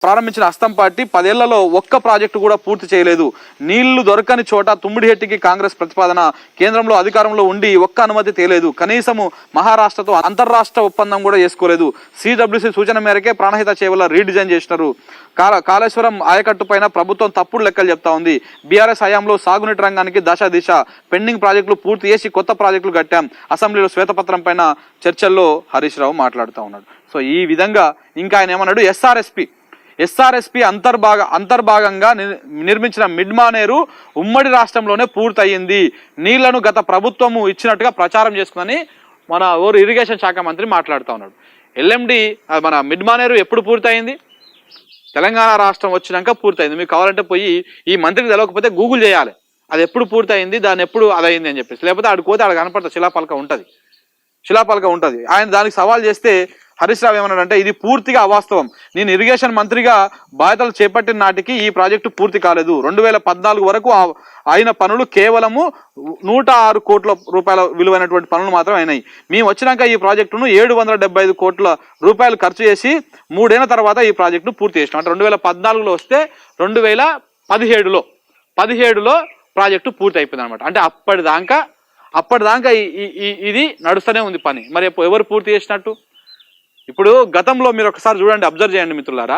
ప్రారంభించిన హస్తం పార్టీ 10 ఏళ్లలో ఒక్క ప్రాజెక్టు కూడా పూర్తి చేయలేదు. నీళ్లు దొరకని చోట తుమ్మిడిహెట్టికి కాంగ్రెస్ ప్రతిపాదన. కేంద్రంలో అధికారంలో ఉండి ఒక్క అనుమతి తేలేదు. కనీసము మహారాష్ట్రతో అంతర్రాష్ట్ర ఒప్పందం కూడా చేసుకోలేదు. సిడబ్ల్యూసి సూచన మేరకే ప్రాణహిత చేవల రీడిజైన్ చేసినారు. కాళేశ్వరం ఆయకట్టు పైన ప్రభుత్వం తప్పుడు లెక్కలు చెప్తా ఉంది. బీఆర్ఎస్ హయాంలో సాగునీటి రంగానికి దశ దిశ పెండింగ్ ప్రాజెక్టులు పూర్తి చేసి కొత్త ప్రాజెక్టులు కట్టాం. అసెంబ్లీలో శ్వేతపత్రం పైన చర్చల్లో హరీష్ రావు మాట్లాడుతూ ఉన్నాడు. సో ఈ విధంగా ఇంకా ఆయన ఏమన్నాడు, ఎస్ఆర్ఎస్పి అంతర్భాగంగా నిర్మించిన మిడ్మానేరు ఉమ్మడి రాష్ట్రంలోనే పూర్తయింది. నీళ్లను గత ప్రభుత్వము ఇచ్చినట్టుగా ప్రచారం చేసుకుందని మన ఇరిగేషన్ శాఖ మంత్రి మాట్లాడుతూ ఉన్నాడు. ఎల్ఎండి మన మిడ్మానేరు ఎప్పుడు పూర్తయింది? తెలంగాణ రాష్ట్రం వచ్చినాక పూర్తయింది. మీకు కావాలంటే పోయి ఈ మంత్రికి తెలవకపోతే గూగుల్ చేయాలి, అది ఎప్పుడు పూర్తయింది, దాన్ని ఎప్పుడు అదయింది అని చెప్పేసి. లేకపోతే ఆడిపోతే ఆడ కనపడుతుంది శిలాపలక ఉంటుంది. ఆయన దానికి సవాల్ చేస్తే హరీష్ రావు ఏమన్నాడంటే, ఇది పూర్తిగా అవాస్తవం. నేను ఇరిగేషన్ మంత్రిగా బాధ్యతలు చేపట్టిన నాటికి ఈ ప్రాజెక్టు పూర్తి కాలేదు. 2014 వరకు అయిన పనులు కేవలము 106 కోట్ల రూపాయల విలువైనటువంటి పనులు మాత్రం అయినాయి. మేము వచ్చినాక ఈ ప్రాజెక్టును 775 కోట్ల రూపాయలు ఖర్చు చేసి 3 ఏళ్ల తర్వాత ఈ ప్రాజెక్టును పూర్తి చేసినాం. అంటే 2014లో వస్తే 2017లో ప్రాజెక్టు పూర్తి అయిపోయింది అనమాట. అంటే అప్పటిదాకా ఇది నడుస్తూనే ఉంది పని. మరి ఎవరు పూర్తి చేసినట్టు? ఇప్పుడు గతంలో మీరు ఒకసారి చూడండి, అబ్జర్వ్ చేయండి మిత్రులారా.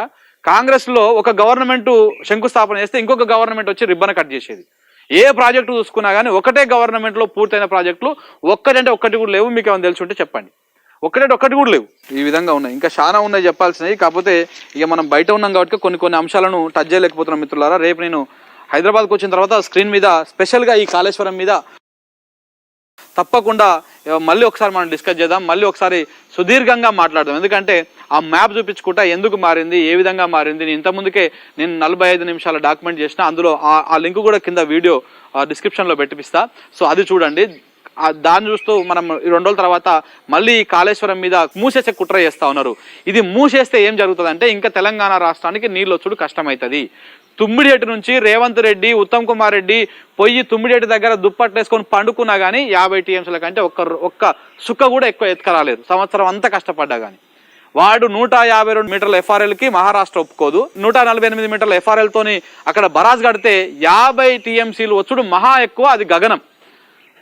కాంగ్రెస్లో ఒక గవర్నమెంట్ శంకుస్థాపన చేస్తే ఇంకొక గవర్నమెంట్ వచ్చి రిబ్బన్ కట్ చేసేది. ఏ ప్రాజెక్టు చూసుకున్నా కానీ ఒకటే గవర్నమెంట్లో పూర్తయిన ప్రాజెక్టులు ఒక్కటి కూడా లేవు. మీకు ఏమైనా తెలుసుంటే చెప్పండి. ఒక్కటి కూడా లేవు. ఈ విధంగా ఉన్నాయి, ఇంకా చాలా ఉన్నాయి చెప్పాల్సినవి. కాకపోతే ఇక మనం బయట ఉన్నాం కాబట్టి కొన్ని అంశాలను టచ్ చేయలేకపోతున్నాం మిత్రులారా. రేపు నేను హైదరాబాద్కి వచ్చిన తర్వాత స్క్రీన్ మీద స్పెషల్గా ఈ కాళేశ్వరం మీద తప్పకుండా మళ్ళీ ఒకసారి మనం డిస్కస్ చేద్దాం, మళ్ళీ ఒకసారి సుదీర్ఘంగా మాట్లాడదాం. ఎందుకంటే ఆ మ్యాప్ చూపించుకుంటా ఎందుకు మారింది, ఏ విధంగా మారింది. ఇంతకుముందుకే నేను 45 నిమిషాల డాక్యుమెంట్ చేసిన, అందులో ఆ లింక్ కూడా కింద వీడియో డిస్క్రిప్షన్లో పెట్టిస్తా. సో అది చూడండి. దాన్ని చూస్తూ మనం 2 రోజుల తర్వాత మళ్ళీ కాళేశ్వరం మీద మూసేసే కుట్ర చేస్తూ ఉన్నారు. ఇది మూసేస్తే ఏం జరుగుతుందంటే ఇంకా తెలంగాణ రాష్ట్రానికి నీళ్ళు వచ్చుడు కష్టమవుతుంది. తుమ్మిడిహెట్టు నుంచి రేవంత్ రెడ్డి, ఉత్తమ్ కుమార్ రెడ్డి పోయి తుమ్మిడిహెట్టు దగ్గర దుప్పట్లేసుకొని పండుకున్నా కానీ 50 టీఎంసీల కంటే ఒక్క సుక్క కూడా ఎక్కువ ఎత్తుకరాలేదు. సంవత్సరం అంతా కష్టపడ్డా కానీ. వాడు 152 మీటర్ల ఎఫ్ఆర్ఎల్కి మహారాష్ట్ర ఒప్పుకోదు. 148 మీటర్ల ఎఫ్ఆర్ఎల్తోని అక్కడ బరాజ్ కడితే 50 టీఎంసీలు వచ్చుడు మహా ఎక్కువ, అది గగనం.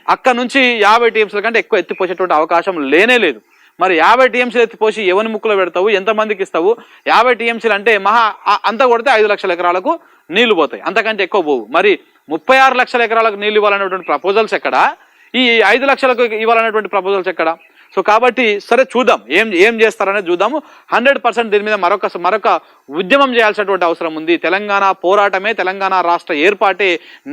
అక్కడ నుంచి 50 టీఎంసీల కంటే ఎక్కువ ఎత్తిపోసేటువంటి అవకాశం లేనే లేదు. మరి 50 టీఎంసీలు ఎత్తిపోసి ఎవరి ముక్కులో పెడతావు, ఎంతమందికి ఇస్తావు? 50 టీఎంసీలు అంటే అంతా కొడితే 5 లక్షల ఎకరాలకు నీళ్లు పోతాయి, అంతకంటే ఎక్కువ పోవు. మరి 36 లక్షల ఎకరాలకు నీళ్లు ఇవ్వాలనేటువంటి ప్రపోజల్స్ ఎక్కడ? ఈ 5 లక్షలకు ఇవ్వాలనేటువంటి ప్రపోజల్స్ ఎక్కడ? సో కాబట్టి సరే చూద్దాం ఏం చేస్తారనేది చూద్దాము. 100% దీని మీద మరొక ఉద్యమం చేయాల్సినటువంటి అవసరం ఉంది. తెలంగాణ పోరాటమే, తెలంగాణ రాష్ట్ర ఏర్పాటే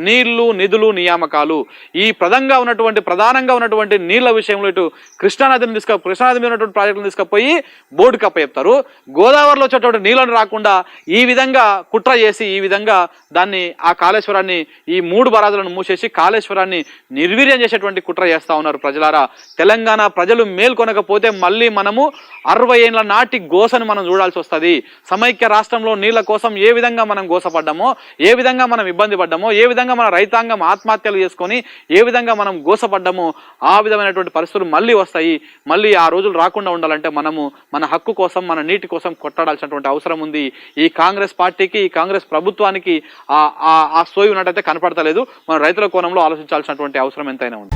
నీళ్లు, నిధులు, నియామకాలు. ఈ ప్రధానంగా ఉన్నటువంటి నీళ్ల విషయంలో ఇటు కృష్ణానది మీద ఉన్నటువంటి ప్రాజెక్టులను తీసుకుపోయి బోర్డు కప్ప చెప్తారు. గోదావరిలో వచ్చేటువంటి నీళ్లను రాకుండా ఈ విధంగా కుట్ర చేసి ఈ విధంగా దాన్ని ఆ కాళేశ్వరాన్ని ఈ 3 బరాజులను మూసేసి కాళేశ్వరాన్ని నిర్వీర్యం చేసేటువంటి కుట్ర చేస్తా ఉన్నారు. ప్రజలారా, తెలంగాణ ప్రజలు మేల్కొనకపోతే మళ్ళీ మనము 60 ఏళ్ల నాటి గోసను మనం చూడాల్సి వస్తుంది. సమైక్య రాష్ట్రంలో నీళ్ల కోసం ఏ విధంగా మనం గోసపడ్డామో, ఏ విధంగా మనం ఇబ్బంది పడ్డామో, ఏ విధంగా మన రైతాంగం ఆత్మహత్యలు చేసుకొని ఏ విధంగా మనం గోసపడ్డామో ఆ విధమైనటువంటి పరిస్థితులు మళ్ళీ వస్తాయి. మళ్ళీ ఆ రోజులు రాకుండా ఉండాలంటే మనము మన హక్కు కోసం, మన నీటి కోసం కొట్టాడాల్సినటువంటి అవసరం ఉంది. ఈ కాంగ్రెస్ పార్టీకి, ఈ కాంగ్రెస్ ప్రభుత్వానికి ఆ సోయి ఉన్నట్టయితే కనపడతలేదు. మన రైతుల కోణంలో ఆలోచించాల్సినటువంటి అవసరం ఎంతైనా ఉంది.